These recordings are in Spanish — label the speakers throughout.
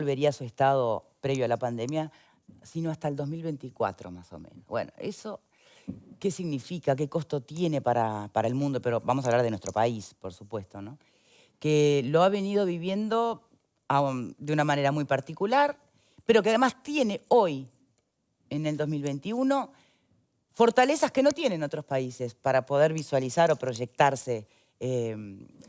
Speaker 1: volvería a su estado previo a la pandemia, sino hasta el 2024 más o menos. Bueno, eso, ¿qué significa? ¿Qué costo tiene para el mundo? Pero vamos a hablar de nuestro país, por supuesto, ¿no? Que lo ha venido viviendo de una manera muy particular, pero que además tiene hoy, en el 2021, fortalezas que no tienen otros países para poder visualizar o proyectarse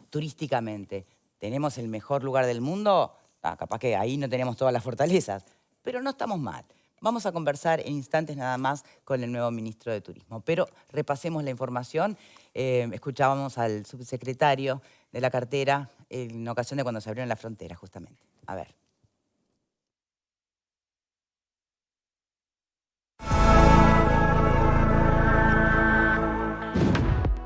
Speaker 1: turísticamente. ¿Tenemos el mejor lugar del mundo? Capaz que ahí no tenemos todas las fortalezas, pero no estamos mal. Vamos a conversar en instantes nada más con el nuevo ministro de Turismo. Pero repasemos la información. Escuchábamos al subsecretario de la cartera en ocasión de cuando se abrieron las fronteras, justamente. A ver.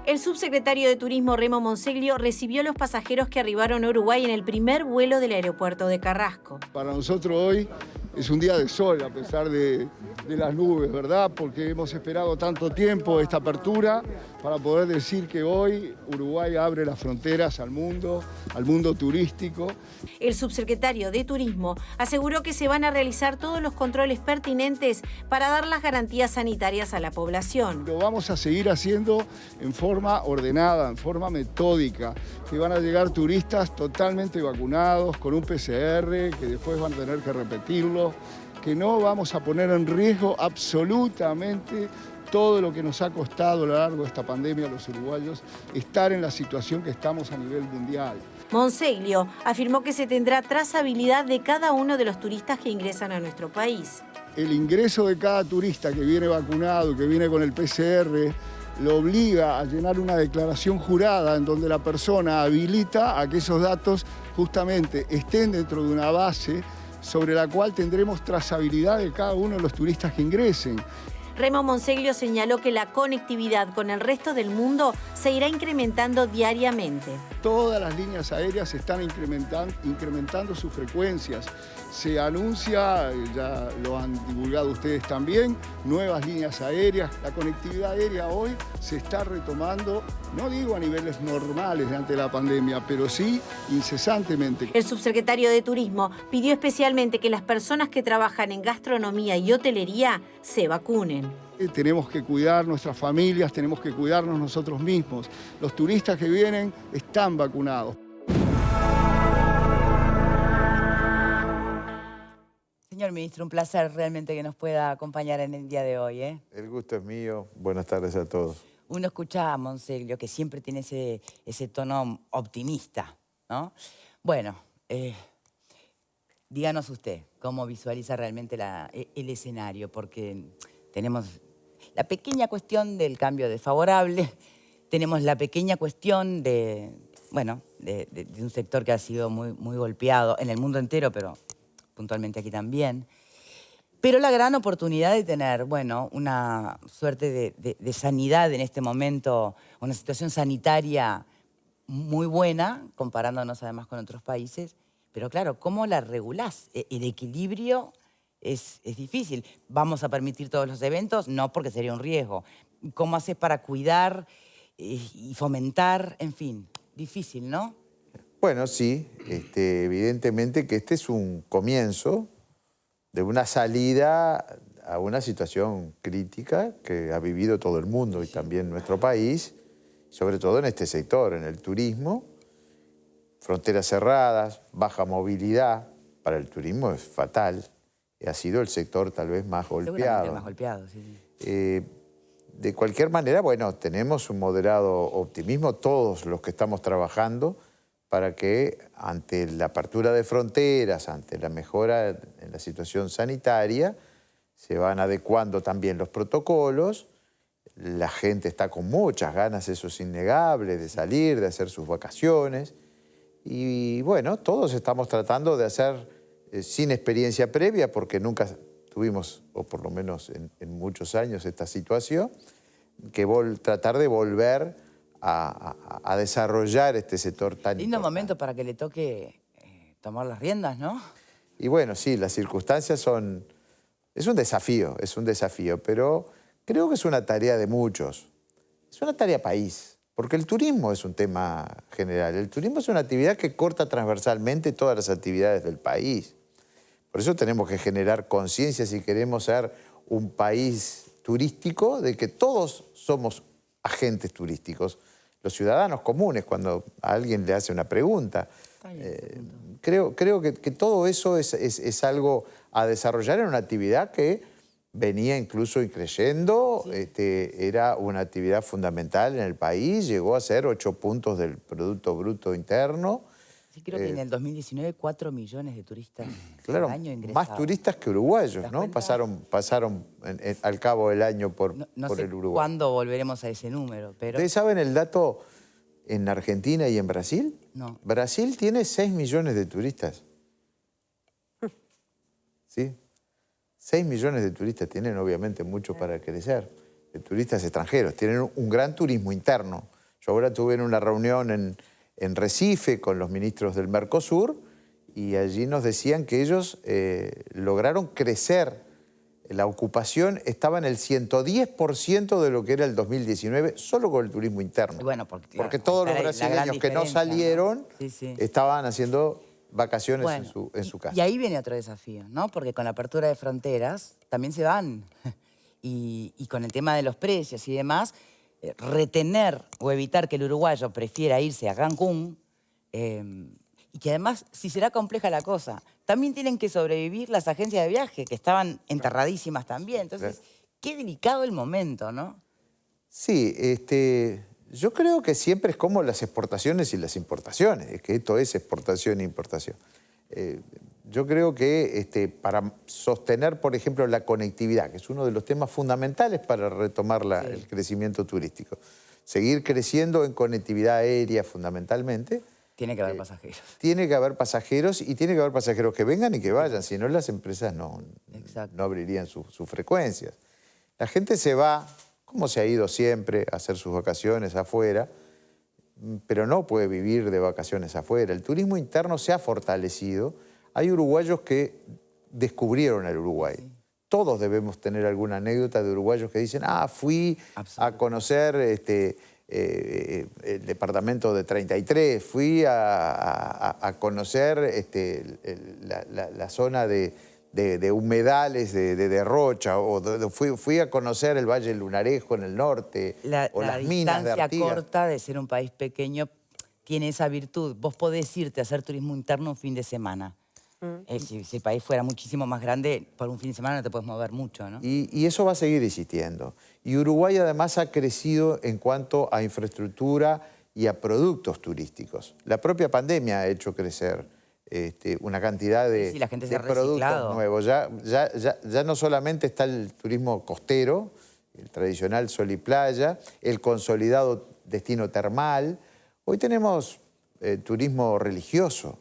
Speaker 2: El subsecretario de Turismo, Remo Monseglio, recibió a los pasajeros que arribaron a Uruguay en el primer vuelo del aeropuerto de Carrasco.
Speaker 3: Para nosotros hoy es un día de sol, a pesar de las nubes, ¿verdad? Porque hemos esperado tanto tiempo esta apertura para poder decir que hoy Uruguay abre las fronteras al mundo turístico.
Speaker 2: El subsecretario de Turismo aseguró que se van a realizar todos los controles pertinentes para dar las garantías sanitarias a la población.
Speaker 3: Lo vamos a seguir haciendo en forma ordenada, en forma metódica, que van a llegar turistas totalmente vacunados, con un PCR, que después van a tener que repetirlo, que no vamos a poner en riesgo absolutamente todo lo que nos ha costado a lo largo de esta pandemia a los uruguayos estar en la situación que estamos a nivel mundial.
Speaker 2: Monseglio afirmó que se tendrá trazabilidad de cada uno de los turistas que ingresan a nuestro país.
Speaker 3: El ingreso de cada turista que viene vacunado, que viene con el PCR, lo obliga a llenar una declaración jurada en donde la persona habilita a que esos datos justamente estén dentro de una base sobre la cual tendremos trazabilidad de cada uno de los turistas que ingresen.
Speaker 2: Remo Monseglio señaló que la conectividad con el resto del mundo se irá incrementando diariamente.
Speaker 3: Todas las líneas aéreas están incrementando sus frecuencias. Se anuncia, ya lo han divulgado ustedes también, nuevas líneas aéreas. La conectividad aérea hoy se está retomando, no digo a niveles normales ante la pandemia, pero sí incesantemente.
Speaker 2: El subsecretario de Turismo pidió especialmente que las personas que trabajan en gastronomía y hotelería se vacunen.
Speaker 3: Tenemos que cuidar nuestras familias, tenemos que cuidarnos nosotros mismos. Los turistas que vienen están vacunados.
Speaker 1: Señor ministro, un placer realmente que nos pueda acompañar en el día de hoy, ¿eh?
Speaker 4: El gusto es mío. Buenas tardes a todos.
Speaker 1: Uno escucha a Monseglio, que siempre tiene ese tono optimista, ¿no? Bueno, díganos usted cómo visualiza realmente el escenario, porque tenemos la pequeña cuestión del cambio desfavorable, tenemos la pequeña cuestión de un sector que ha sido muy golpeado en el mundo entero, pero puntualmente aquí también. Pero la gran oportunidad de tener, bueno, una suerte de sanidad en este momento, una situación sanitaria muy buena, comparándonos además con otros países. Pero claro, ¿cómo la regulás? El equilibrio es difícil. ¿Vamos a permitir todos los eventos? No, porque sería un riesgo. ¿Cómo haces para cuidar y fomentar? En fin, difícil, ¿no?
Speaker 4: Bueno, sí, evidentemente que este es un comienzo de una salida a una situación crítica que ha vivido todo el mundo y también nuestro país, sobre todo en este sector, en el turismo. Fronteras cerradas, baja movilidad, para el turismo es fatal. Ha sido el sector tal vez más golpeado.
Speaker 1: El más golpeado, sí.
Speaker 4: De cualquier manera, bueno, tenemos un moderado optimismo, todos los que estamos trabajando, para que ante la apertura de fronteras, ante la mejora en la situación sanitaria, se van adecuando también los protocolos. La gente está con muchas ganas, eso es innegable, de salir, de hacer sus vacaciones. Y bueno, todos estamos tratando de hacer sin experiencia previa, porque nunca tuvimos, o por lo menos en muchos años, esta situación, que tratar de volver a desarrollar este sector tan
Speaker 1: Lindo
Speaker 4: importante.
Speaker 1: momento para que le toque tomar las riendas, ¿no?
Speaker 4: Y bueno, sí, las circunstancias son... Es un desafío, pero creo que es una tarea de muchos. Es una tarea país, porque el turismo es un tema general. El turismo es una actividad que corta transversalmente todas las actividades del país. Por eso tenemos que generar conciencia si queremos ser un país turístico, de que todos somos agentes turísticos. Los ciudadanos comunes, cuando a alguien le hace una pregunta. Creo que todo eso es algo a desarrollar en una actividad que venía incluso creciendo, era una actividad fundamental en el país, llegó a ser 8 puntos del Producto Bruto Interno.
Speaker 1: Sí, creo que en el 2019 4 millones de turistas
Speaker 4: Claro,
Speaker 1: al año ingresados.
Speaker 4: más turistas que uruguayos, ¿no? Pasaron al cabo del año por
Speaker 1: No sé
Speaker 4: el Uruguay.
Speaker 1: cuándo volveremos a ese número, pero...
Speaker 4: ¿Ustedes saben el dato en Argentina y en Brasil?
Speaker 1: No.
Speaker 4: Brasil tiene 6 millones de turistas. ¿Sí? 6 millones de turistas, tienen obviamente mucho para crecer, de turistas extranjeros, tienen un gran turismo interno. Yo ahora tuve una reunión en Recife con los ministros del Mercosur y allí nos decían que ellos lograron crecer, la ocupación estaba en el 110% de lo que era el 2019, solo con el turismo interno.
Speaker 1: Bueno, porque
Speaker 4: todos los
Speaker 1: la
Speaker 4: brasileños que no
Speaker 1: diferencia,
Speaker 4: salieron
Speaker 1: ¿no? Sí, sí.
Speaker 4: estaban haciendo vacaciones
Speaker 1: Bueno,
Speaker 4: en su casa.
Speaker 1: Y ahí viene otro desafío, ¿no? Porque con la apertura de fronteras también se van. Y con el tema de los precios y demás, retener o evitar que el uruguayo prefiera irse a Cancún, y que además, si será compleja la cosa, también tienen que sobrevivir las agencias de viaje, que estaban enterradísimas también. Entonces, qué delicado el momento, ¿no?
Speaker 4: Sí, yo creo que siempre es como las exportaciones y las importaciones, es que esto es exportación e importación. Yo creo que para sostener, por ejemplo, la conectividad, que es uno de los temas fundamentales para retomar el crecimiento turístico, seguir creciendo en conectividad aérea fundamentalmente.
Speaker 1: Tiene que haber pasajeros.
Speaker 4: Tiene que haber pasajeros y tiene que haber pasajeros que vengan y que vayan, si no las empresas no abrirían sus frecuencias. La gente se va, como se ha ido siempre, a hacer sus vacaciones afuera, pero no puede vivir de vacaciones afuera. El turismo interno se ha fortalecido. Hay uruguayos que descubrieron el Uruguay. Sí. Todos debemos tener alguna anécdota de uruguayos que dicen, fui a conocer el departamento de 33, fui a conocer la zona de humedales de Rocha, o fui a conocer el Valle del Lunarejo en el norte, o las minas de Artigas.
Speaker 1: La distancia corta de ser un país pequeño tiene esa virtud. Vos podés irte a hacer turismo interno un fin de semana. Si el país fuera muchísimo más grande, por un fin de semana no te puedes mover mucho, ¿no?
Speaker 4: Y eso va a seguir existiendo. Y Uruguay además ha crecido en cuanto a infraestructura y a productos turísticos. La propia pandemia ha hecho crecer una cantidad de productos nuevos. Ya no solamente está el turismo costero, el tradicional sol y playa, el consolidado destino termal. Hoy tenemos turismo religioso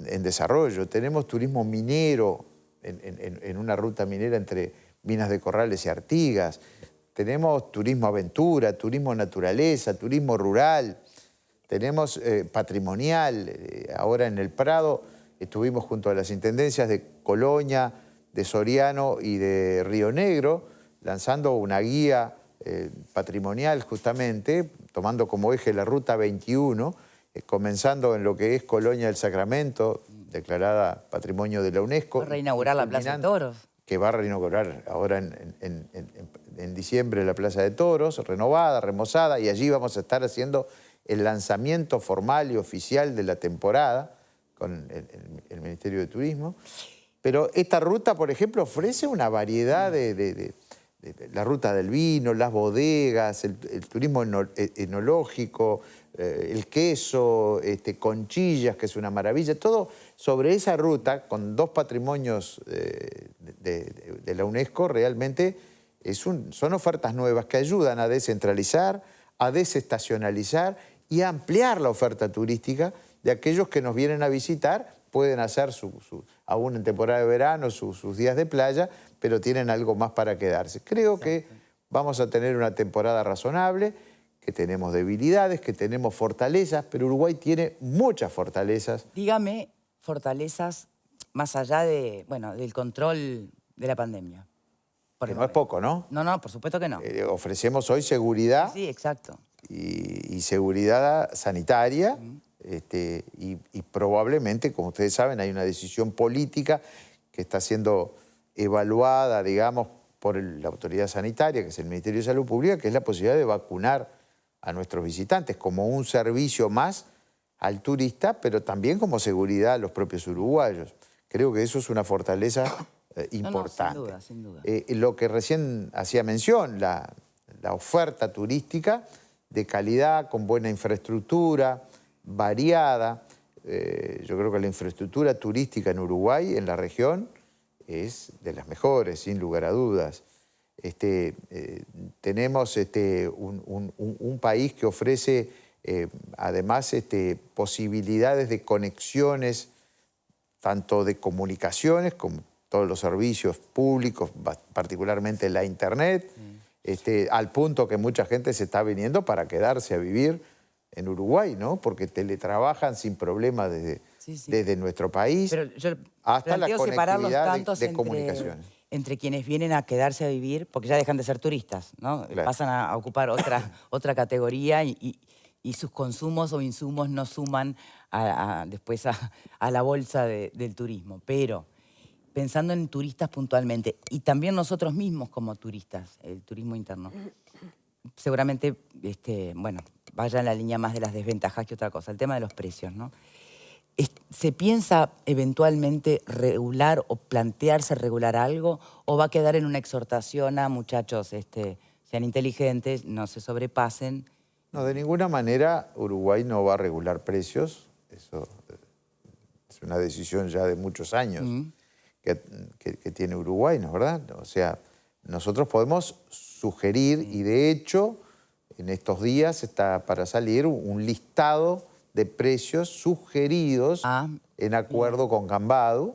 Speaker 4: en desarrollo, tenemos turismo minero en una ruta minera entre Minas de Corrales y Artigas, tenemos turismo aventura, turismo naturaleza, turismo rural, tenemos patrimonial. Ahora en el Prado estuvimos junto a las intendencias de Colonia, de Soriano y de Río Negro, lanzando una guía patrimonial justamente, tomando como eje la Ruta 21, comenzando en lo que es Colonia del Sacramento, declarada Patrimonio de la UNESCO.
Speaker 1: Va a reinaugurar la Plaza de Toros.
Speaker 4: Que va a reinaugurar ahora en diciembre la Plaza de Toros, renovada, remozada, y allí vamos a estar haciendo el lanzamiento formal y oficial de la temporada con el Ministerio de Turismo. Pero esta ruta, por ejemplo, ofrece una variedad de la ruta del vino, las bodegas, el turismo enológico, el queso, Conchillas, que es una maravilla. Todo sobre esa ruta, con 2 patrimonios de la UNESCO, realmente son ofertas nuevas que ayudan a descentralizar, a desestacionalizar y a ampliar la oferta turística de aquellos que nos vienen a visitar. Pueden hacer, aún en temporada de verano, sus días de playa, pero tienen algo más para quedarse. Creo que vamos a tener una temporada razonable, que tenemos debilidades, que tenemos fortalezas, pero Uruguay tiene muchas fortalezas.
Speaker 1: Dígame, fortalezas más allá del control de la pandemia.
Speaker 4: Que no es poco, ¿no?
Speaker 1: No, por supuesto que no.
Speaker 4: Ofrecemos hoy seguridad.
Speaker 1: Sí, exacto.
Speaker 4: Y seguridad sanitaria. Y probablemente, como ustedes saben, hay una decisión política que está siendo evaluada, digamos, por la autoridad sanitaria, que es el Ministerio de Salud Pública, que es la posibilidad de vacunar a nuestros visitantes como un servicio más al turista, pero también como seguridad a los propios uruguayos. Creo que eso es una fortaleza importante.
Speaker 1: No, sin duda, sin duda.
Speaker 4: Lo que recién hacía mención, la oferta turística de calidad, con buena infraestructura, variada. Yo creo que la infraestructura turística en Uruguay, en la región, es de las mejores, sin lugar a dudas. Tenemos un país que ofrece además posibilidades de conexiones, tanto de comunicaciones como todos los servicios públicos, particularmente la internet, al punto que mucha gente se está viniendo para quedarse a vivir en Uruguay, ¿no? Porque teletrabajan sin problema desde nuestro país.
Speaker 1: Pero yo
Speaker 4: hasta la
Speaker 1: planteo separar los
Speaker 4: conectividad
Speaker 1: tantos
Speaker 4: de comunicaciones.
Speaker 1: entre quienes vienen a quedarse a vivir, porque ya dejan de ser turistas, ¿no?
Speaker 4: Claro.
Speaker 1: Pasan a ocupar otra categoría y sus consumos o insumos no suman después a la bolsa del turismo. Pero pensando en turistas puntualmente, y también nosotros mismos como turistas, el turismo interno, seguramente, bueno, vaya en la línea más de las desventajas que otra cosa, el tema de los precios, ¿no? ¿Se piensa eventualmente regular o plantearse regular algo o va a quedar en una exhortación a muchachos, sean inteligentes, no se sobrepasen?
Speaker 4: No, de ninguna manera Uruguay no va a regular precios. Eso es una decisión ya de muchos años que tiene Uruguay, ¿no es verdad? O sea, nosotros podemos sugerir y de hecho en estos días está para salir un listado de precios sugeridos en acuerdo con Cambadu,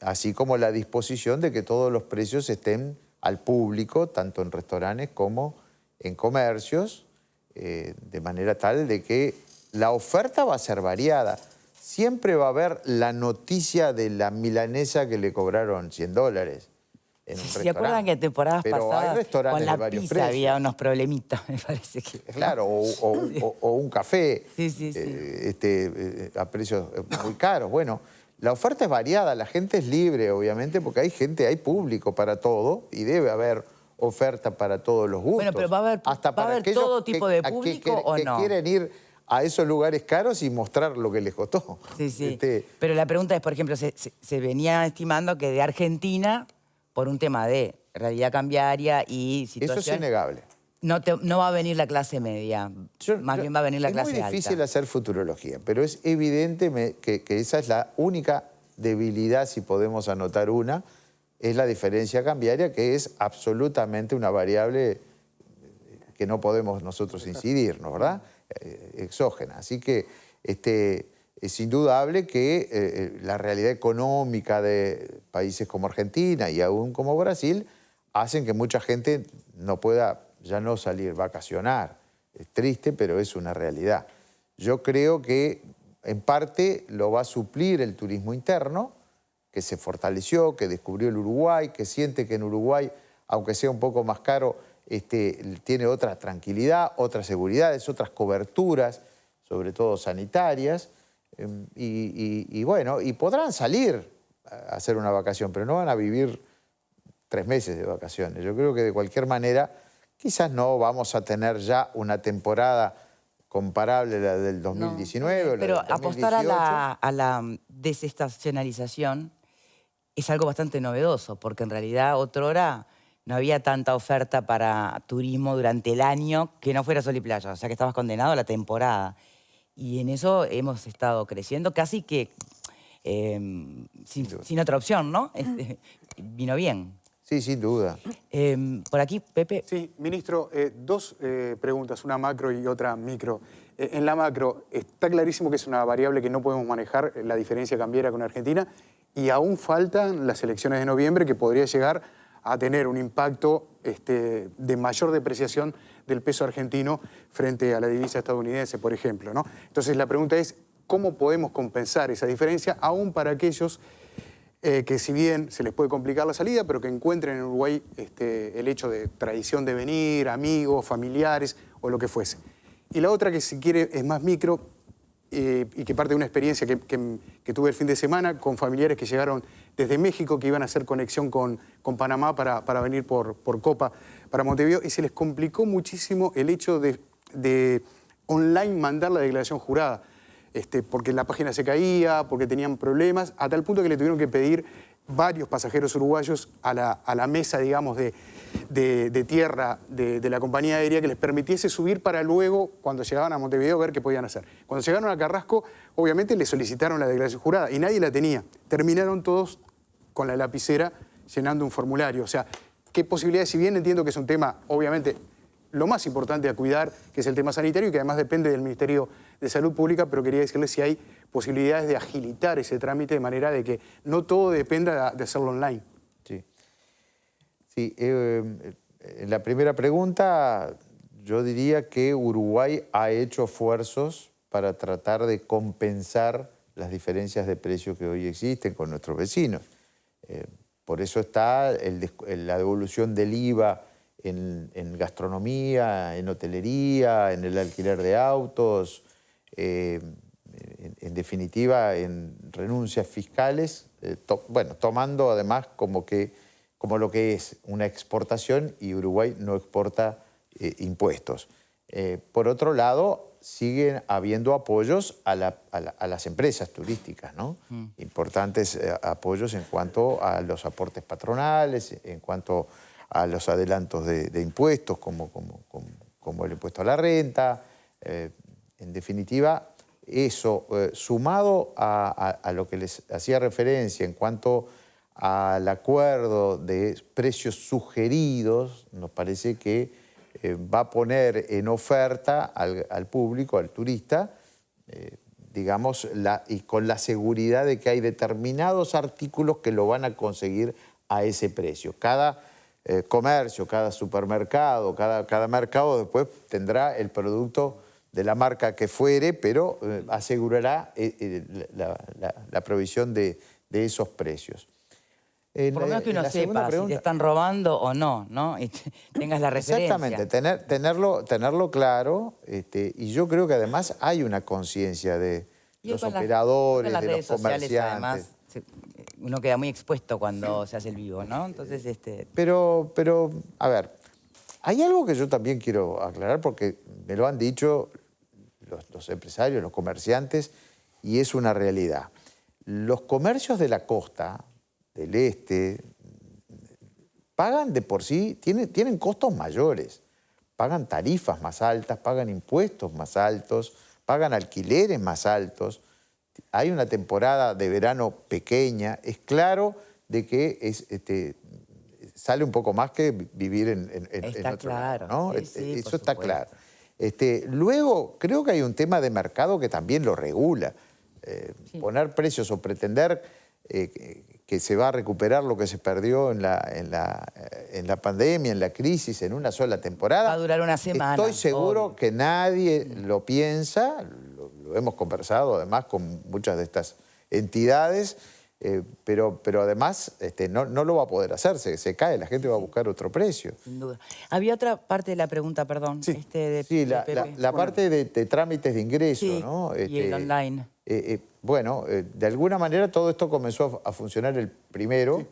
Speaker 4: así como la disposición de que todos los precios estén al público, tanto en restaurantes como en comercios, de manera tal de que la oferta va a ser variada. Siempre va a haber la noticia de la milanesa que le cobraron $100 en un
Speaker 1: ¿Se acuerdan que temporadas pasadas con la pizza había unos problemitas, me parece que?
Speaker 4: Claro, o un café
Speaker 1: Sí.
Speaker 4: a precios muy caros. Bueno, la oferta es variada, la gente es libre, obviamente, porque hay público para todo y debe haber oferta para todos los gustos.
Speaker 1: Bueno, pero ¿va a haber todo tipo de público o no?
Speaker 4: Que quieren ir a esos lugares caros y mostrar lo que les costó.
Speaker 1: Sí. Pero la pregunta es, por ejemplo, se venía estimando que de Argentina, por un tema de realidad cambiaria y situación...
Speaker 4: Eso es innegable.
Speaker 1: No va a venir la clase media, más bien va a venir la clase alta.
Speaker 4: Es muy difícil hacer futurología, pero es evidente que esa es la única debilidad, si podemos anotar una, es la diferencia cambiaria, que es absolutamente una variable que no podemos nosotros incidir, ¿no, verdad? Exógena. Así que es indudable que la realidad económica de países como Argentina y aún como Brasil hacen que mucha gente no pueda ya no salir, vacacionar. Es triste, pero es una realidad. Yo creo que en parte lo va a suplir el turismo interno, que se fortaleció, que descubrió el Uruguay, que siente que en Uruguay, aunque sea un poco más caro, tiene otra tranquilidad, otras seguridades, otras coberturas, sobre todo sanitarias, y bueno, y podrán salir a hacer una vacación, pero no van a vivir 3 meses de vacaciones. Yo creo que de cualquier manera, quizás no vamos a tener ya una temporada comparable a la del 2019 o la
Speaker 1: pero
Speaker 4: del 2018.
Speaker 1: apostar a la desestacionalización es algo bastante novedoso, porque en realidad otrora no había tanta oferta para turismo durante el año que no fuera sol y playa, o sea que estabas condenado a la temporada. Y en eso hemos estado creciendo casi que sin otra opción, ¿no? Vino bien.
Speaker 4: Sí, sin duda.
Speaker 1: Por aquí, Pepe.
Speaker 5: Sí, ministro, 2 preguntas, una macro y otra micro. En la macro, está clarísimo que es una variable que no podemos manejar, la diferencia cambiaria con Argentina, y aún faltan las elecciones de noviembre que podría llegar a tener un impacto de mayor depreciación del peso argentino frente a la divisa estadounidense, por ejemplo, ¿no? Entonces la pregunta es, ¿cómo podemos compensar esa diferencia aún para aquellos que si bien se les puede complicar la salida, pero que encuentren en Uruguay el hecho de tradición de venir, amigos, familiares o lo que fuese? Y la otra, que si quiere es más micro, y que parte de una experiencia que tuve el fin de semana con familiares que llegaron desde México, que iban a hacer conexión con Panamá para venir por Copa para Montevideo, y se les complicó muchísimo el hecho de online mandar la declaración jurada, porque la página se caía, porque tenían problemas, a tal punto que le tuvieron que pedir varios pasajeros uruguayos a la mesa, digamos, de tierra de la compañía aérea que les permitiese subir para luego, cuando llegaban a Montevideo, ver qué podían hacer. Cuando llegaron a Carrasco, obviamente les solicitaron la declaración jurada y nadie la tenía. Terminaron todos con la lapicera llenando un formulario. O sea, ¿qué posibilidades? Si bien entiendo que es un tema, obviamente, lo más importante a cuidar, que es el tema sanitario y que además depende del Ministerio de Salud Pública, pero quería decirles si hay posibilidades de agilitar ese trámite de manera de que no todo dependa de hacerlo online.
Speaker 4: Sí. Sí, en la primera pregunta yo diría que Uruguay ha hecho esfuerzos para tratar de compensar las diferencias de precio que hoy existen con nuestros vecinos. Por eso está la devolución del IVA en gastronomía, en hotelería, en el alquiler de autos, en definitiva en renuncias fiscales, tomando además como lo que es una exportación, y Uruguay no exporta impuestos. Por otro lado, siguen habiendo apoyos a las empresas turísticas, ¿no? Importantes apoyos en cuanto a los aportes patronales, en cuanto a los adelantos de impuestos, como el impuesto a la renta. En definitiva, eso, sumado a lo que les hacía referencia en cuanto al acuerdo de precios sugeridos, nos parece que va a poner en oferta al público, al turista, digamos, y con la seguridad de que hay determinados artículos que lo van a conseguir a ese precio. Cada comercio, cada supermercado, cada mercado después tendrá el producto de la marca que fuere, pero asegurará la provisión de esos precios.
Speaker 1: Por lo menos que uno sepa si te están robando o no, ¿no? Y tengas la referencia.
Speaker 4: Exactamente, tenerlo claro, y yo creo que además hay una conciencia de los operadores, de los comerciantes.
Speaker 1: Además, uno queda muy expuesto cuando se hace el vivo, ¿no? Entonces,
Speaker 4: Pero, a ver, hay algo que yo también quiero aclarar, porque me lo han dicho los empresarios, los comerciantes, y es una realidad. Los comercios de la costa, del este, pagan de por sí, tienen costos mayores, pagan tarifas más altas, pagan impuestos más altos, pagan alquileres más altos. Hay una temporada de verano pequeña, es claro de que sale un poco más que vivir en otro lado, ¿no?
Speaker 1: Sí,
Speaker 4: eso está claro. Luego, creo que hay un tema de mercado que también lo regula. Poner precios o pretender que se va a recuperar lo que se perdió en la pandemia, en la crisis, en una sola temporada.
Speaker 1: Va a durar una semana.
Speaker 4: Estoy seguro
Speaker 1: obvio.
Speaker 4: que nadie lo piensa, lo hemos conversado además con muchas de estas entidades, pero además no lo va a poder hacer, se cae, la gente va a buscar otro precio.
Speaker 1: Sin duda. Había otra parte de la pregunta, perdón.
Speaker 5: Sí,
Speaker 4: Sí, la parte de trámites de ingreso,
Speaker 1: sí,
Speaker 4: ¿no?
Speaker 1: y el online.
Speaker 4: Bueno, de alguna manera todo esto comenzó a funcionar el primero. Sí.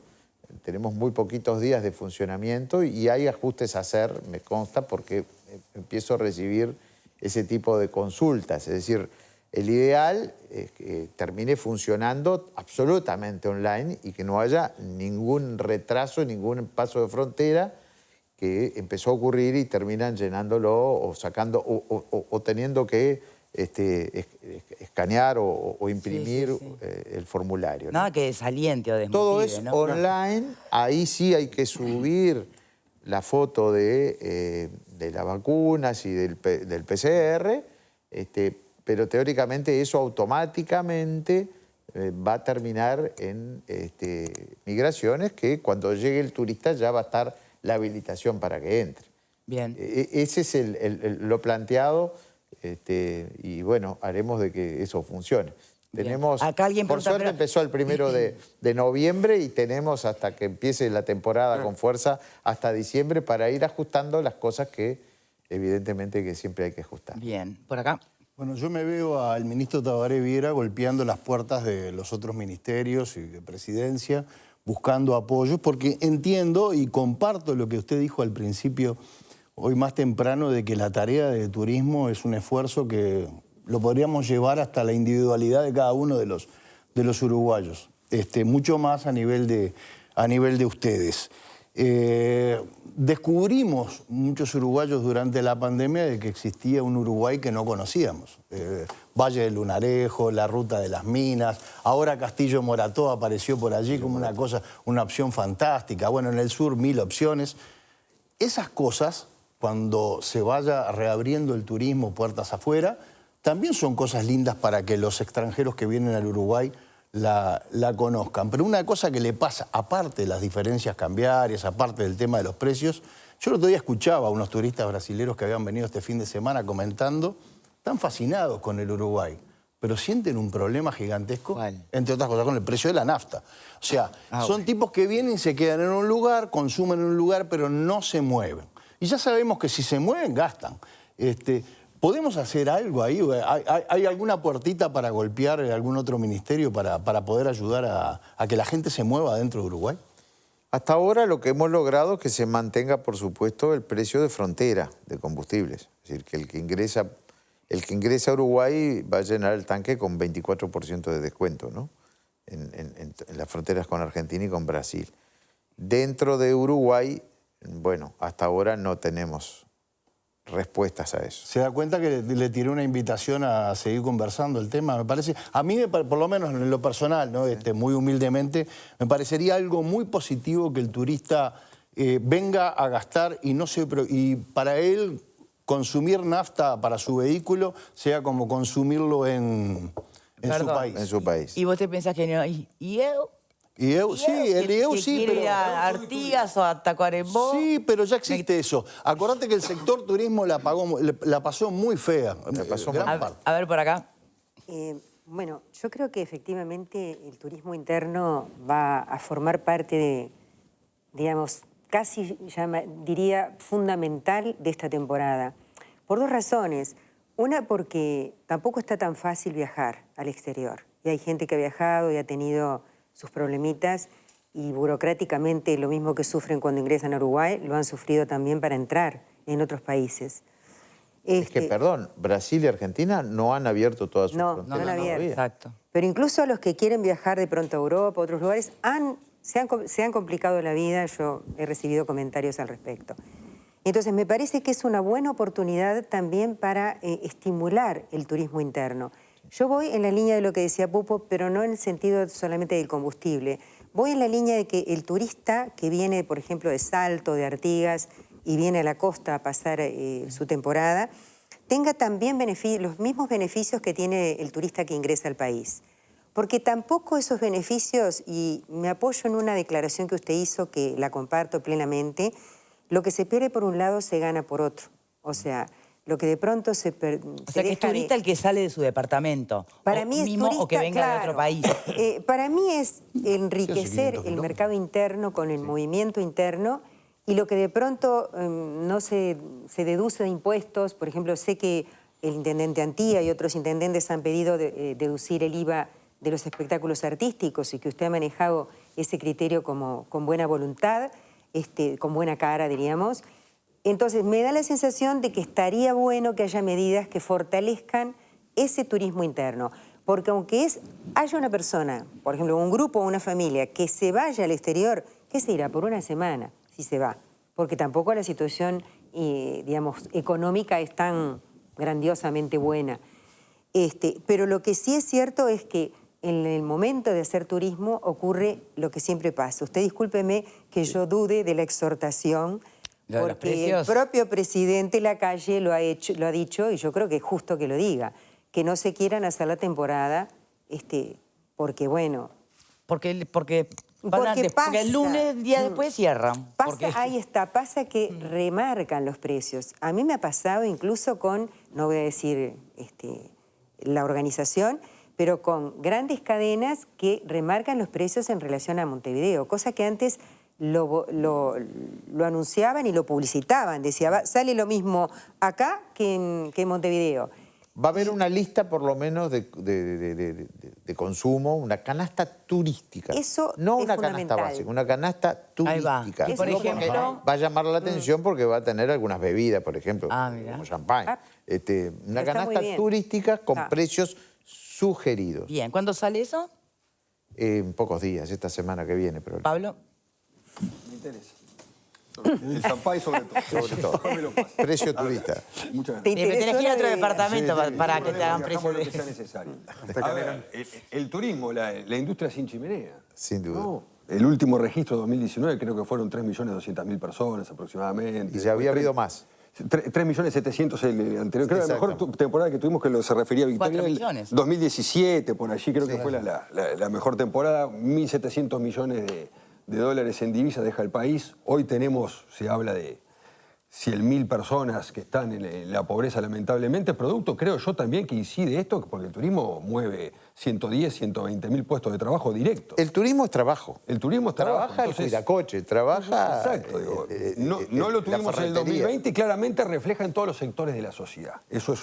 Speaker 4: Tenemos muy poquitos días de funcionamiento y hay ajustes a hacer, me consta, porque empiezo a recibir ese tipo de consultas. Es decir, el ideal es que termine funcionando absolutamente online y que no haya ningún retraso, ningún paso de frontera, que empezó a ocurrir y terminan llenándolo o sacando o teniendo que escanear o imprimir el formulario, ¿no?
Speaker 1: Nada que desaliente o desmotive,
Speaker 4: todo es
Speaker 1: ¿no?
Speaker 4: online, ahí sí hay que subir la foto de las vacunas y del PCR, pero teóricamente eso automáticamente va a terminar en migraciones, que cuando llegue el turista ya va a estar la habilitación para que entre.
Speaker 1: Bien.
Speaker 4: Ese es lo planteado. Y bueno, haremos de que eso funcione. Tenemos,
Speaker 1: acá alguien
Speaker 4: por
Speaker 1: pregunta,
Speaker 4: suerte empezó el 1 de noviembre y tenemos hasta que empiece la temporada con fuerza hasta diciembre para ir ajustando las cosas que evidentemente que siempre hay que ajustar.
Speaker 1: Bien, por acá.
Speaker 6: Bueno, yo me veo al ministro Tabaré Viera golpeando las puertas de los otros ministerios y de presidencia, buscando apoyos, porque entiendo y comparto lo que usted dijo al principio, hoy más temprano, de que la tarea de turismo es un esfuerzo que lo podríamos llevar hasta la individualidad de cada uno de los uruguayos, mucho más a nivel de ustedes. Descubrimos muchos uruguayos durante la pandemia de que existía un Uruguay que no conocíamos. Valle del Lunarejo, la Ruta de las Minas, ahora Castillo Morató apareció por allí como una opción fantástica. Bueno, en el sur 1000 opciones. Esas cosas, cuando se vaya reabriendo el turismo puertas afuera, también son cosas lindas para que los extranjeros que vienen al Uruguay la conozcan. Pero una cosa que le pasa, aparte de las diferencias cambiarias, aparte del tema de los precios, yo el otro día escuchaba a unos turistas brasileños que habían venido este fin de semana comentando, están fascinados con el Uruguay, pero sienten un problema gigantesco,
Speaker 1: ¿Cuál?
Speaker 6: entre otras cosas, con el precio de la nafta. O sea, son tipos que vienen y se quedan en un lugar, consumen en un lugar, pero no se mueven. Y ya sabemos que si se mueven, gastan. ¿Podemos hacer algo ahí? ¿Hay alguna puertita para golpear algún otro ministerio para poder ayudar a que la gente se mueva dentro de Uruguay?
Speaker 4: Hasta ahora lo que hemos logrado es que se mantenga, por supuesto, el precio de frontera de combustibles. Es decir, que el que ingresa a Uruguay va a llenar el tanque con 24% de descuento, ¿no? En las fronteras con Argentina y con Brasil. Dentro de Uruguay, bueno, hasta ahora no tenemos respuestas a eso.
Speaker 6: ¿Se da cuenta que le tiré una invitación a seguir conversando el tema? Me parece, a mí, por lo menos en lo personal, ¿no? Muy humildemente, me parecería algo muy positivo que el turista venga a gastar y para él consumir nafta para su vehículo sea como consumirlo en su país.
Speaker 4: En su país.
Speaker 1: ¿Y vos te pensás que no? ¿Y eu?
Speaker 6: El IEU sí,
Speaker 1: quiere
Speaker 6: pero...
Speaker 1: ir a Artigas o a Tacuarembó?
Speaker 6: Sí, pero ya existe eso. Acordate que el sector turismo la pasó muy fea.
Speaker 1: A ver, por acá.
Speaker 7: Bueno, yo creo que efectivamente el turismo interno va a formar parte de, digamos, casi diría fundamental de esta temporada. Por dos razones. Una, porque tampoco está tan fácil viajar al exterior. Y hay gente que ha viajado y ha tenido sus problemitas y burocráticamente lo mismo que sufren cuando ingresan a Uruguay, lo han sufrido también para entrar en otros países.
Speaker 4: Es que, perdón, Brasil y Argentina no han abierto todas sus fronteras.
Speaker 7: No han abierto.
Speaker 4: todavía.
Speaker 1: Exacto.
Speaker 7: Pero incluso a los que quieren viajar de pronto a Europa, a otros lugares, se han complicado la vida. Yo he recibido comentarios al respecto. Entonces, me parece que es una buena oportunidad también para estimular el turismo interno. Yo voy en la línea de lo que decía Pupo, pero no en el sentido solamente del combustible. Voy en la línea de que el turista que viene, por ejemplo, de Salto, de Artigas, y viene a la costa a pasar su temporada, tenga también los mismos beneficios que tiene el turista que ingresa al país. Porque tampoco esos beneficios, y me apoyo en una declaración que usted hizo, que la comparto plenamente, lo que se pierde por un lado se gana por otro. O sea, lo que de pronto se
Speaker 1: O sea, que es turista el que sale de su departamento.
Speaker 7: Para mí es
Speaker 1: mismo,
Speaker 7: turista,
Speaker 1: o que venga de otro
Speaker 7: claro.
Speaker 1: país.
Speaker 7: Para mí es enriquecer el mercado interno con el movimiento interno, y lo que de pronto no se deduce de impuestos. Por ejemplo, sé que el intendente Antía y otros intendentes han pedido deducir el IVA de los espectáculos artísticos, y que usted ha manejado ese criterio con buena voluntad, con buena cara, diríamos. Entonces, me da la sensación de que estaría bueno que haya medidas que fortalezcan ese turismo interno. Porque aunque haya una persona, por ejemplo, un grupo o una familia, que se vaya al exterior, ¿qué se irá? Por una semana, si se va. Porque tampoco la situación, digamos, económica es tan grandiosamente buena. Pero lo que sí es cierto es que en el momento de hacer turismo ocurre lo que siempre pasa. Usted discúlpeme que yo dude de la exhortación, porque el propio presidente Lacalle lo ha dicho, y yo creo que es justo que lo diga, que no se quieran hacer la temporada, porque bueno...
Speaker 1: Porque
Speaker 7: pasa,
Speaker 1: el lunes, día después, cierran.
Speaker 7: Ahí está, pasa que remarcan los precios. A mí me ha pasado incluso con, no voy a decir la organización, pero con grandes cadenas que remarcan los precios en relación a Montevideo, cosa que antes lo anunciaban y lo publicitaban. Decía, sale lo mismo acá que en Montevideo.
Speaker 4: Va a haber una lista por lo menos de consumo, una canasta turística.
Speaker 7: Eso
Speaker 4: no
Speaker 7: es
Speaker 4: una canasta
Speaker 7: fundamental.
Speaker 4: básica, una canasta
Speaker 1: Ahí va.
Speaker 4: turística.
Speaker 1: Y por
Speaker 4: No
Speaker 1: ejemplo-
Speaker 4: porque va a llamar la atención porque va a tener algunas bebidas, por ejemplo,
Speaker 1: mira.
Speaker 4: como champán.
Speaker 7: Ah,
Speaker 4: Una
Speaker 7: está muy
Speaker 4: canasta
Speaker 7: bien.
Speaker 4: turística con
Speaker 7: Ah.
Speaker 4: precios sugeridos.
Speaker 1: Bien, ¿cuándo sale eso,
Speaker 4: En pocos días, esta semana que viene, pero
Speaker 1: Pablo?
Speaker 8: Me interesa. El champán sobre todo.
Speaker 4: sobre todo.
Speaker 8: Después me lo pasa.
Speaker 4: Precio turista.
Speaker 8: Muchas
Speaker 7: ¿Te
Speaker 8: gracias.
Speaker 1: Bien, pero tenés que ir a
Speaker 7: interesó
Speaker 1: otro
Speaker 7: la de-
Speaker 1: departamento para que te hagan
Speaker 8: Viajamos
Speaker 1: precio
Speaker 8: lo que sea
Speaker 1: de...
Speaker 8: necesario. A ver, el turismo, la industria sin chimenea.
Speaker 4: Sin duda.
Speaker 8: No, el último registro de 2019 creo que fueron 3.200.000 personas aproximadamente.
Speaker 4: Y ya había habido más.
Speaker 8: 3.700.000 el anterior. Creo que la mejor
Speaker 4: Exacto.
Speaker 8: temporada que tuvimos, que se refería a Victoria,
Speaker 1: 4
Speaker 8: el
Speaker 1: millones.
Speaker 8: 2017, por allí creo que fue la mejor temporada. 1.700 millones de dólares en divisas deja el país. Hoy tenemos, se habla de 100.000 personas que están en la pobreza lamentablemente, producto, creo yo también que incide esto, porque el turismo mueve 110, 120.000 puestos de trabajo directos.
Speaker 4: El turismo es trabajo.
Speaker 8: El turismo es trabajo.
Speaker 4: Trabaja el
Speaker 8: entonces-
Speaker 4: cuidacoche, trabaja...
Speaker 8: Exacto, digo, no lo
Speaker 4: la
Speaker 8: tuvimos en el
Speaker 4: ferretería.
Speaker 8: 2020 y claramente refleja en todos los sectores de la sociedad. Eso es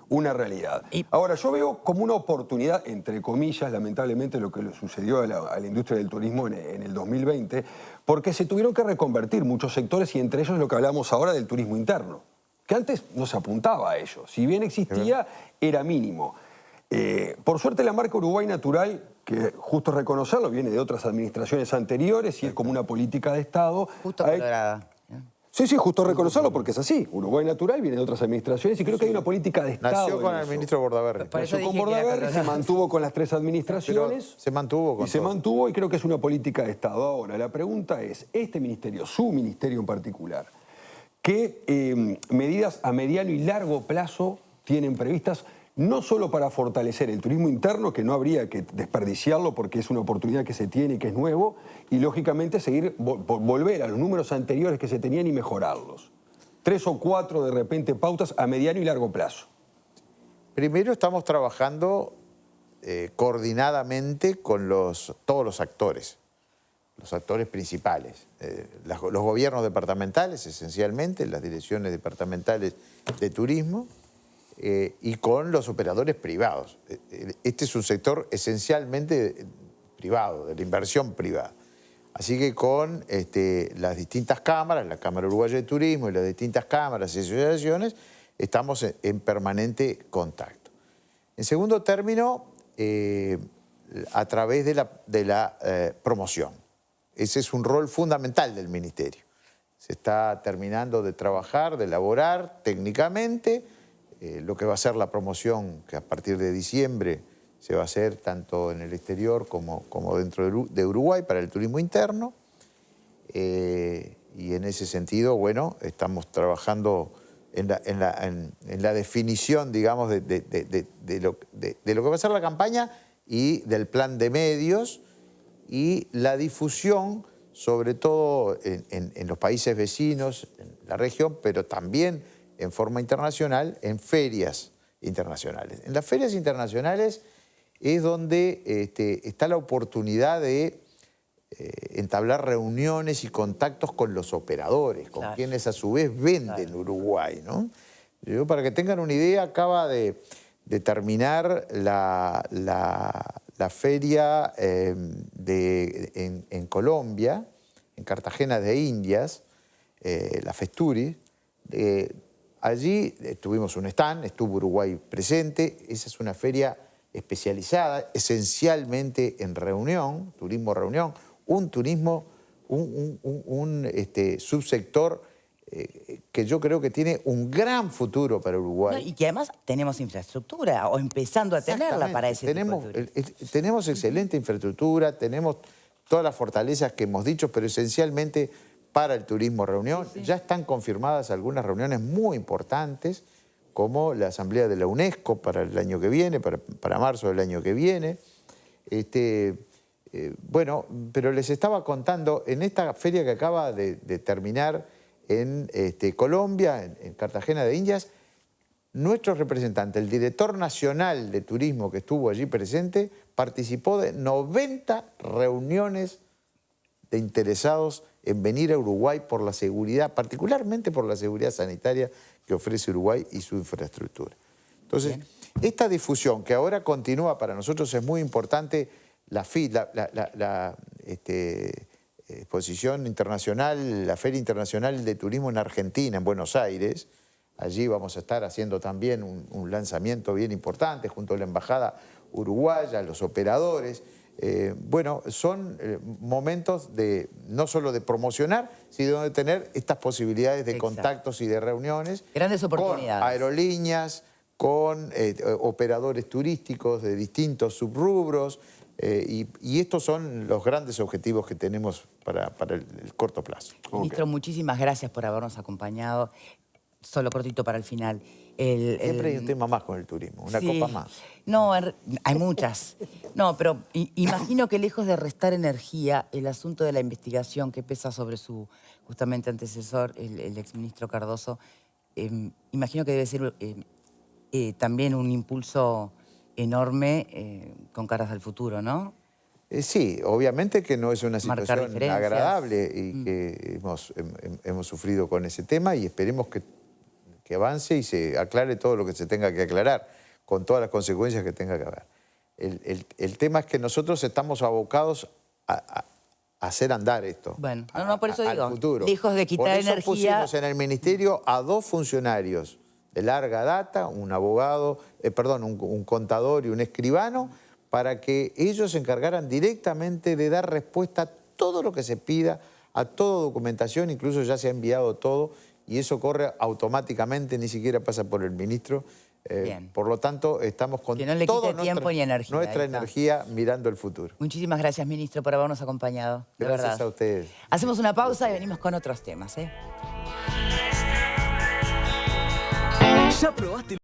Speaker 8: una realidad.
Speaker 1: Y-
Speaker 8: Ahora, yo veo como una oportunidad, entre comillas, lamentablemente, lo que le sucedió a la industria del turismo en el 2020, porque se tuvieron que reconvertir muchos sectores y entre ellos lo que hablamos ahora del turismo interno, que antes no se apuntaba a ello. Si bien existía, era mínimo. Por suerte la marca Uruguay Natural, que justo reconocerlo, viene de otras administraciones anteriores y es como una política de Estado.
Speaker 1: Justo
Speaker 8: Hay-
Speaker 1: colorada.
Speaker 8: Sí, justo reconocerlo porque es así. Uruguay Natural viene de otras administraciones y creo que hay una política de Estado.
Speaker 4: Nació con
Speaker 8: en
Speaker 4: el
Speaker 8: eso.
Speaker 4: ministro Bordaberry.
Speaker 1: Por eso
Speaker 8: Nació con
Speaker 1: dije que era
Speaker 8: Bordaberry, se
Speaker 1: colorada.
Speaker 8: mantuvo con las tres
Speaker 4: Pero
Speaker 8: administraciones.
Speaker 4: se mantuvo con
Speaker 8: Y se
Speaker 4: todo.
Speaker 8: mantuvo y creo que es una política de Estado. Ahora, la pregunta es, este ministerio, su ministerio en particular, ¿qué medidas a mediano y largo plazo tienen previstas, no solo para fortalecer el turismo interno, que no habría que desperdiciarlo porque es una oportunidad que se tiene y que es nuevo, y lógicamente seguir, volver a los números anteriores que se tenían y mejorarlos? 3 o 4 de repente pautas a mediano y largo plazo.
Speaker 4: Primero estamos trabajando coordinadamente con todos los actores principales. Los gobiernos departamentales, esencialmente, las direcciones departamentales de turismo, y con los operadores privados. Este es un sector esencialmente privado, de la inversión privada. Así que con las distintas cámaras, la Cámara Uruguaya de Turismo y las distintas cámaras y asociaciones, estamos en permanente contacto. En segundo término, a través de la promoción. Ese es un rol fundamental del Ministerio. Se está terminando de trabajar, de elaborar técnicamente lo que va a ser la promoción, que a partir de diciembre se va a hacer tanto en el exterior como dentro de Uruguay para el turismo interno. Y en ese sentido, bueno, estamos trabajando en la definición, digamos, de lo que va a ser la campaña y del plan de medios y la difusión, sobre todo en los países vecinos, en la región, pero también en forma internacional, en ferias internacionales. En las ferias internacionales es donde está la oportunidad de entablar reuniones y contactos con los operadores, con
Speaker 1: Claro.
Speaker 4: quienes a su vez venden Uruguay, ¿no? Yo, para que tengan una idea, acaba de terminar la feria en Colombia, en Cartagena de Indias, la Festuri. Allí tuvimos un stand, estuvo Uruguay presente. Esa es una feria especializada, esencialmente en reunión, turismo reunión, un subsector que yo creo que tiene un gran futuro para Uruguay.
Speaker 1: No, y que además tenemos infraestructura, o empezando a tenerla para ese
Speaker 4: tenemos,
Speaker 1: tipo de turismo.
Speaker 4: tenemos excelente infraestructura, tenemos todas las fortalezas que hemos dicho, pero esencialmente para el turismo reunión. Sí. Ya están confirmadas algunas reuniones muy importantes, como la Asamblea de la UNESCO para el año que viene, para marzo del año que viene. Bueno, pero les estaba contando, en esta feria que acaba de terminar en Colombia, en Cartagena de Indias, nuestro representante, el director nacional de turismo que estuvo allí presente, participó de 90 reuniones de interesados en venir a Uruguay por la seguridad, particularmente por la seguridad sanitaria que ofrece Uruguay y su infraestructura. Entonces, esta difusión que ahora continúa para nosotros es muy importante. La exposición internacional, la Feria Internacional de Turismo en Argentina, en Buenos Aires. Allí vamos a estar haciendo también un lanzamiento bien importante junto a la Embajada Uruguaya, los operadores. Bueno, son momentos de no solo de promocionar, sino de tener estas posibilidades de contactos y de reuniones.
Speaker 1: Grandes oportunidades.
Speaker 4: Con aerolíneas, con operadores turísticos de distintos subrubros. Y estos son los grandes objetivos que tenemos para el corto plazo.
Speaker 1: Ministro, muchísimas gracias por habernos acompañado. Solo cortito para el final.
Speaker 4: Siempre hay un tema más con el turismo, una copa más.
Speaker 1: No, hay muchas. No, pero imagino que lejos de restar energía, el asunto de la investigación que pesa sobre su justamente antecesor, el exministro Cardoso, imagino que debe ser también un impulso enorme con caras al futuro, ¿no?
Speaker 4: Sí, obviamente que no es una situación agradable y que hemos sufrido con ese tema y esperemos que avance y se aclare todo lo que se tenga que aclarar, con todas las consecuencias que tenga que haber. El tema es que nosotros estamos abocados a hacer andar esto.
Speaker 1: Bueno, por eso digo,
Speaker 4: al futuro.
Speaker 1: lejos de quitar energía.
Speaker 4: Por eso pusimos en el ministerio a 2 funcionarios de larga data, un abogado, un contador y un escribano, para que ellos se encargaran directamente de dar respuesta a todo lo que se pida, a toda documentación, incluso ya se ha enviado todo, y eso corre automáticamente, ni siquiera pasa por el ministro. Por lo tanto, estamos con toda nuestra energía mirando el futuro.
Speaker 1: Muchísimas gracias, ministro, por habernos acompañado. De
Speaker 4: Gracias
Speaker 1: verdad.
Speaker 4: a ustedes.
Speaker 1: Hacemos una pausa y venimos con otros temas.
Speaker 9: ¿Ya probaste?